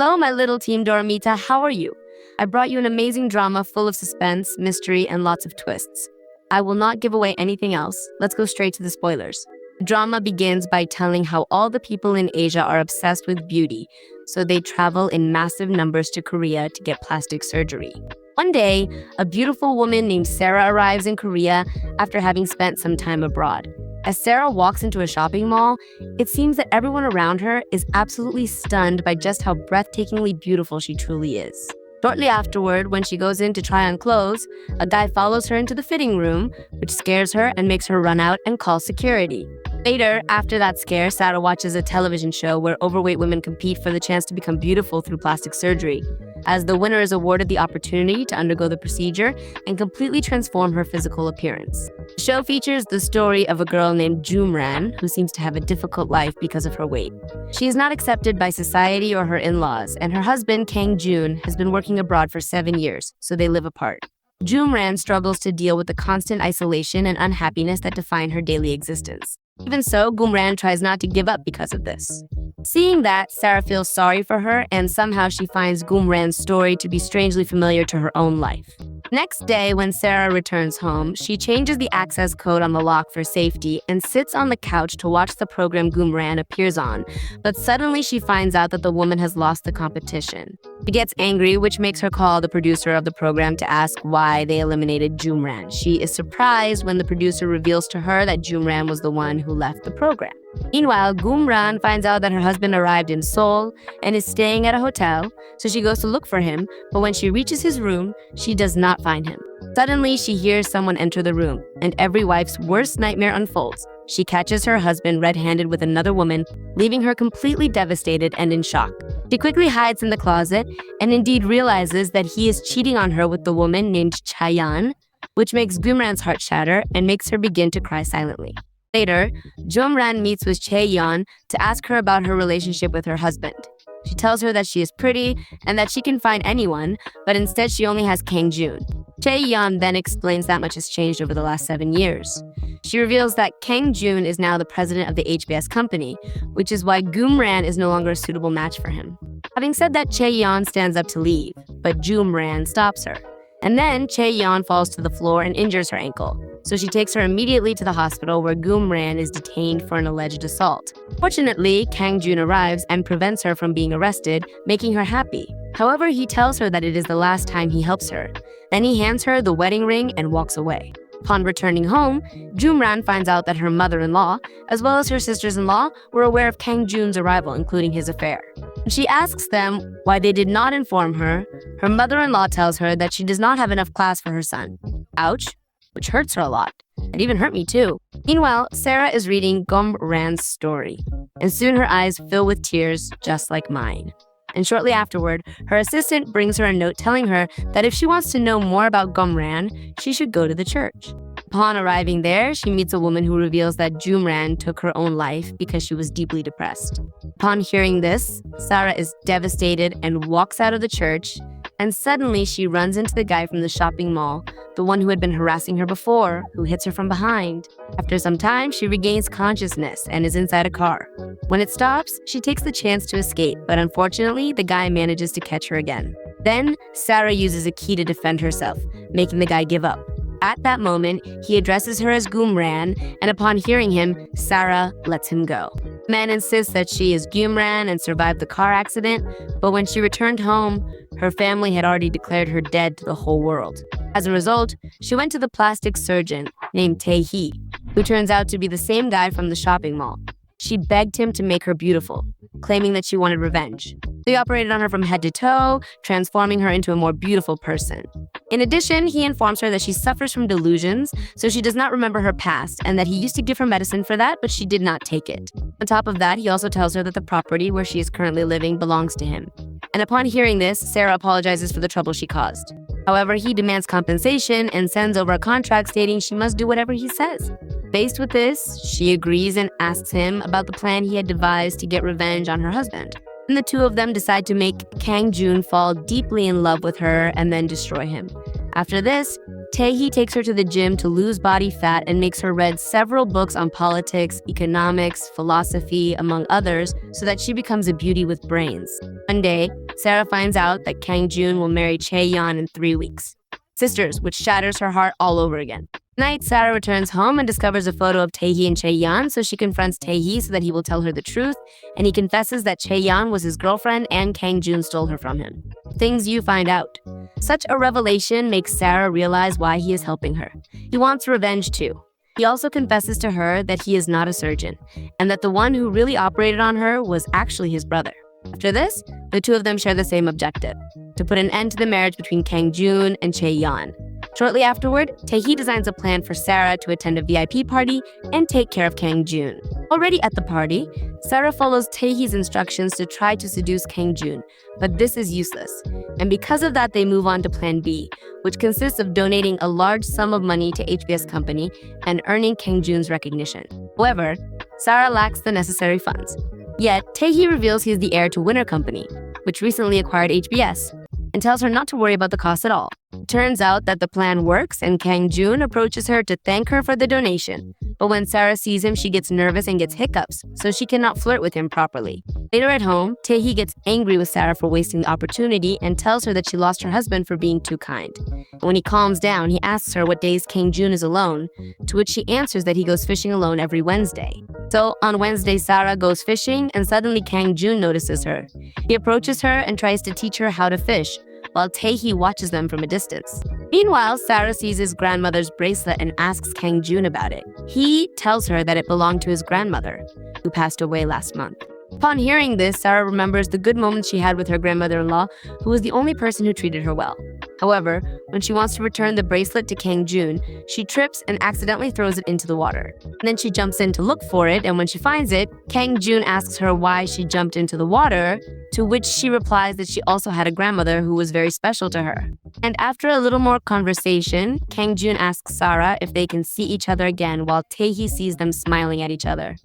Hello, my little team Dormita, how are you? I brought you an amazing drama full of suspense, mystery, and lots of twists. I will not give away anything else. Let's go straight to the spoilers. The drama begins by telling how all the people in Asia are obsessed with beauty, so they travel in massive numbers to Korea to get plastic surgery. One day, a beautiful woman named Sarah arrives in Korea after having spent some time abroad. As Sarah walks into a shopping mall, it seems that everyone around her is absolutely stunned by just how breathtakingly beautiful she truly is. Shortly afterward, when she goes in to try on clothes, a guy follows her into the fitting room, which scares her and makes her run out and call security. Later, after that scare, Sarah watches a television show where overweight women compete for the chance to become beautiful through plastic surgery. As the winner is awarded the opportunity to undergo the procedure and completely transform her physical appearance. The show features the story of a girl named Jumran, who seems to have a difficult life because of her weight. She is not accepted by society or her in-laws, and her husband, Kang Jun, has been working abroad for 7 years, so they live apart. Jumran struggles to deal with the constant isolation and unhappiness that define her daily existence. Even so, Gumran tries not to give up because of this. Seeing that, Sarah feels sorry for her, and somehow she finds Gumran's story to be strangely familiar to her own life. Next day, when Sarah returns home, she changes the access code on the lock for safety and sits on the couch to watch the program Gumran appears on. But suddenly she finds out that the woman has lost the competition. She gets angry, which makes her call the producer of the program to ask why they eliminated Jumran. She is surprised when the producer reveals to her that Jumran was the one who left the program. Meanwhile, Gumran finds out that her husband arrived in Seoul and is staying at a hotel, so she goes to look for him, but when she reaches his room, she does not find him. Suddenly, she hears someone enter the room, and every wife's worst nightmare unfolds. She catches her husband red-handed with another woman, leaving her completely devastated and in shock. She quickly hides in the closet and indeed realizes that he is cheating on her with the woman named Chayan, which makes Gumran's heart shatter and makes her begin to cry silently. Later, Jumran meets with Chaeyeon to ask her about her relationship with her husband. She tells her that she is pretty and that she can find anyone, but instead she only has Kang Jun. Chaeyeon then explains that much has changed over the last 7 years. She reveals that Kang Jun is now the president of the HBS company, which is why Gumran is no longer a suitable match for him. Having said that, Chaeyeon stands up to leave, but Jumran stops her. And then Chaeyeon falls to the floor and injures her ankle. So she takes her immediately to the hospital where Gumran is detained for an alleged assault. Fortunately, Kang Jun arrives and prevents her from being arrested, making her happy. However, he tells her that it is the last time he helps her. Then he hands her the wedding ring and walks away. Upon returning home, Jumran finds out that her mother-in-law, as well as her sisters-in-law, were aware of Kang Jun's arrival, including his affair. When she asks them why they did not inform her, her mother-in-law tells her that she does not have enough class for her son. Ouch, which hurts her a lot. It even hurt me too. Meanwhile, Sarah is reading Gumran's story, and soon her eyes fill with tears just like mine. And shortly afterward, her assistant brings her a note telling her that if she wants to know more about Gumran, she should go to the church. Upon arriving there, she meets a woman who reveals that Jumran took her own life because she was deeply depressed. Upon hearing this, Sarah is devastated and walks out of the church, and suddenly she runs into the guy from the shopping mall, the one who had been harassing her before, who hits her from behind. After some time, she regains consciousness and is inside a car. When it stops, she takes the chance to escape, but unfortunately, the guy manages to catch her again. Then, Sarah uses a key to defend herself, making the guy give up. At that moment, he addresses her as Gumran, and upon hearing him, Sarah lets him go. The man insists that she is Gumran and survived the car accident, but when she returned home, her family had already declared her dead to the whole world. As a result, she went to the plastic surgeon named Tae-hee, who turns out to be the same guy from the shopping mall. She begged him to make her beautiful, claiming that she wanted revenge. They operated on her from head to toe, transforming her into a more beautiful person. In addition, he informs her that she suffers from delusions, so she does not remember her past, and that he used to give her medicine for that, but she did not take it. On top of that, he also tells her that the property where she is currently living belongs to him. And upon hearing this, Sarah apologizes for the trouble she caused. However, he demands compensation and sends over a contract stating she must do whatever he says. Faced with this, she agrees and asks him about the plan he had devised to get revenge on her husband. And the two of them decide to make Kang Jun fall deeply in love with her and then destroy him. After this, Tae-hee takes her to the gym to lose body fat and makes her read several books on politics, economics, philosophy, among others, so that she becomes a beauty with brains. One day, Sarah finds out that Kang Jun will marry Chae-yeon in 3 weeks. Sisters, which shatters her heart all over again. Night, Sarah returns home and discovers a photo of Tae-hee and Chae-yeon, so she confronts Tae-hee so that he will tell her the truth, and he confesses that Chae-yeon was his girlfriend and Kang Jun stole her from him. Things you find out. Such a revelation makes Sarah realize why he is helping her. He wants revenge too. He also confesses to her that he is not a surgeon, and that the one who really operated on her was actually his brother. After this, the two of them share the same objective: to put an end to the marriage between Kang Jun and Chae-yeon. Shortly afterward, Tae-hee designs a plan for Sarah to attend a VIP party and take care of Kang Jun. Already at the party, Sarah follows Tae-hee's instructions to try to seduce Kang Jun, but this is useless. And because of that, they move on to Plan B, which consists of donating a large sum of money to HBS Company and earning Kang Jun's recognition. However, Sarah lacks the necessary funds. Yet, Tae-hee reveals he is the heir to Winner Company, which recently acquired HBS, and tells her not to worry about the cost at all. It turns out that the plan works, and Kang Jun approaches her to thank her for the donation. But when Sarah sees him, she gets nervous and gets hiccups, so she cannot flirt with him properly. Later at home, Tae-hee gets angry with Sarah for wasting the opportunity and tells her that she lost her husband for being too kind. And when he calms down, he asks her what days Kang Jun is alone, to which she answers that he goes fishing alone every Wednesday. So on Wednesday, Sarah goes fishing, and suddenly Kang Jun notices her. He approaches her and tries to teach her how to fish, while Tae-hee watches them from a distance. Meanwhile, Sarah sees his grandmother's bracelet and asks Kang Jun about it. He tells her that it belonged to his grandmother, who passed away last month. Upon hearing this, Sarah remembers the good moments she had with her grandmother-in-law, who was the only person who treated her well. However, when she wants to return the bracelet to Kang Jun, she trips and accidentally throws it into the water. And then she jumps in to look for it, and when she finds it, Kang Jun asks her why she jumped into the water, to which she replies that she also had a grandmother who was very special to her. And after a little more conversation, Kang Jun asks Sarah if they can see each other again, while Tae-hee sees them smiling at each other.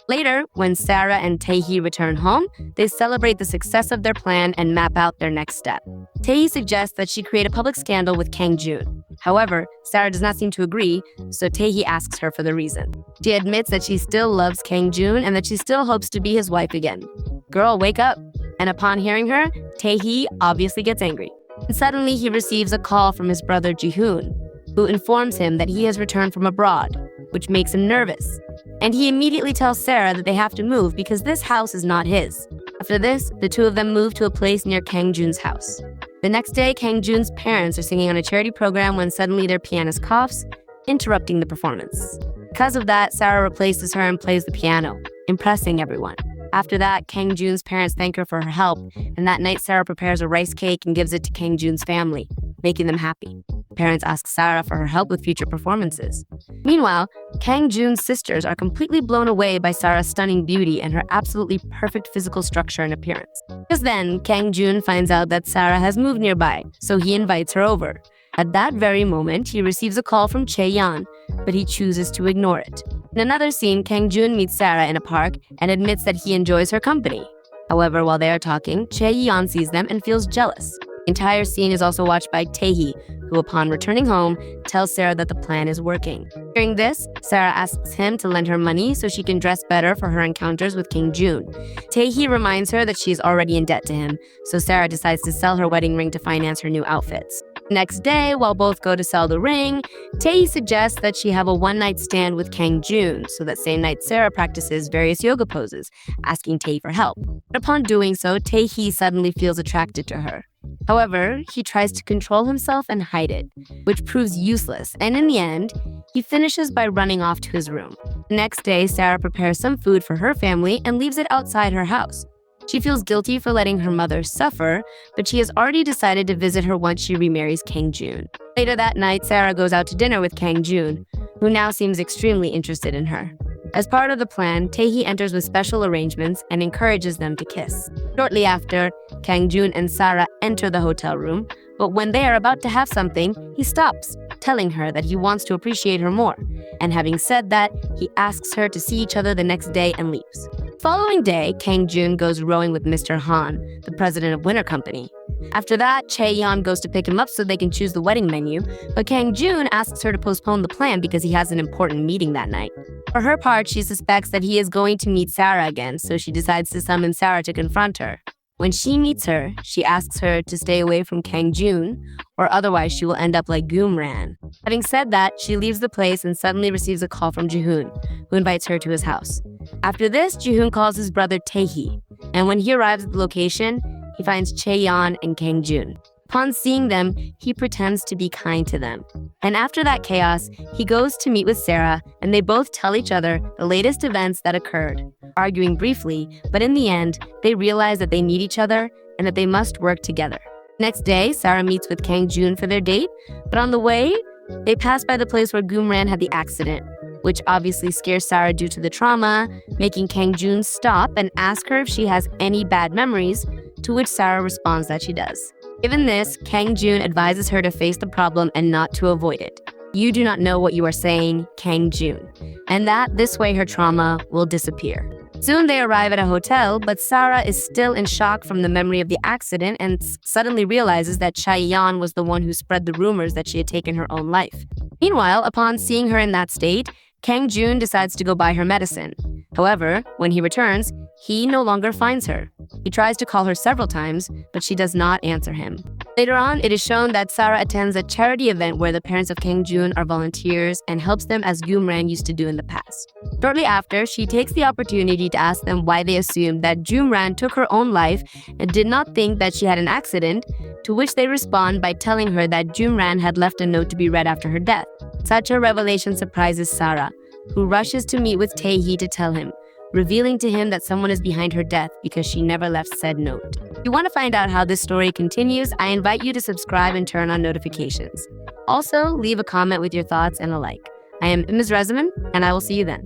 Later, when Sarah and Tae-hee return home, they celebrate the success of their plan and map out their next step. Tae-hee suggests that she create a public scandal with Kang Jun. However, Sarah does not seem to agree, so Tae-hee asks her for the reason. She admits that she still loves Kang Jun and that she still hopes to be his wife again. Girl, wake up! And upon hearing her, Tae-hee obviously gets angry. And suddenly he receives a call from his brother Ji-hoon, who informs him that he has returned from abroad, which makes him nervous. And he immediately tells Sarah that they have to move because this house is not his. After this, the two of them move to a place near Kang Jun's house. The next day, Kang Jun's parents are singing on a charity program when suddenly their pianist coughs, interrupting the performance. Because of that, Sarah replaces her and plays the piano, impressing everyone. After that, Kang Jun's parents thank her for her help, and that night Sarah prepares a rice cake and gives it to Kang Jun's family, making them happy. Parents ask Sarah for her help with future performances. Meanwhile, Kang Jun's sisters are completely blown away by Sarah's stunning beauty and her absolutely perfect physical structure and appearance. Just then, Kang Jun finds out that Sarah has moved nearby, so he invites her over. At that very moment, he receives a call from Chae-yeon, but he chooses to ignore it. In another scene, Kang Jun meets Sarah in a park and admits that he enjoys her company. However, while they are talking, Chae-yeon sees them and feels jealous. The entire scene is also watched by Tae-hee, who upon returning home, tells Sarah that the plan is working. During this, Sarah asks him to lend her money so she can dress better for her encounters with Kang Jun. Tae-hee reminds her that she is already in debt to him, so Sarah decides to sell her wedding ring to finance her new outfits. Next day, while both go to sell the ring, Tae suggests that she have a one-night stand with Kang Jun, so that same night Sarah practices various yoga poses, asking Tae for help. But upon doing so, Tae suddenly feels attracted to her. However, he tries to control himself and hide it, which proves useless, and in the end, he finishes by running off to his room. The next day, Sarah prepares some food for her family and leaves it outside her house. She feels guilty for letting her mother suffer, but she has already decided to visit her once she remarries Kang Jun. Later that night, Sarah goes out to dinner with Kang Jun, who now seems extremely interested in her. As part of the plan, Tae enters with special arrangements and encourages them to kiss. Shortly after, Kang Jun and Sarah enter the hotel room, but when they are about to have something, he stops, telling her that he wants to appreciate her more. And having said that, he asks her to see each other the next day and leaves. The following day, Kang Jun goes rowing with Mr. Han, the president of Winner Company. After that, Chae-yeon goes to pick him up so they can choose the wedding menu, but Kang Jun asks her to postpone the plan because he has an important meeting that night. For her part, she suspects that he is going to meet Sarah again, so she decides to summon Sarah to confront her. When she meets her, she asks her to stay away from Kang Jun, or otherwise she will end up like Goomran. Having said that, she leaves the place and suddenly receives a call from Jihoon, who invites her to his house. After this, Jihoon calls his brother Taehee, and when he arrives at the location, he finds Chaeyeon and Kang Jun. Upon seeing them, he pretends to be kind to them. And after that chaos, he goes to meet with Sarah, and they both tell each other the latest events that occurred, arguing briefly, but in the end, they realize that they need each other and that they must work together. Next day, Sarah meets with Kang Jun for their date, but on the way, they pass by the place where Goomran had the accident, which obviously scares Sarah due to the trauma, making Kang Jun stop and ask her if she has any bad memories, to which Sarah responds that she does. Given this, Kang Jun advises her to face the problem and not to avoid it. You do not know what you are saying, Kang Jun, and that this way her trauma will disappear. Soon they arrive at a hotel, but Sarah is still in shock from the memory of the accident and suddenly realizes that Chaeyeon was the one who spread the rumors that she had taken her own life. Meanwhile, upon seeing her in that state, Kang Jun decides to go buy her medicine. However, when he returns, he no longer finds her. He tries to call her several times, but she does not answer him. Later on, it is shown that Sarah attends a charity event where the parents of Kang Jun are volunteers and helps them as Goomran used to do in the past. Shortly after, she takes the opportunity to ask them why they assumed that Goomran took her own life and did not think that she had an accident, to which they respond by telling her that Goomran had left a note to be read after her death. Such a revelation surprises Sarah, who rushes to meet with Taehee to tell him, revealing to him that someone is behind her death because she never left said note. If you want to find out how this story continues, I invite you to subscribe and turn on notifications. Also, leave a comment with your thoughts and a like. I am Ms. Rezaman, and I will see you then.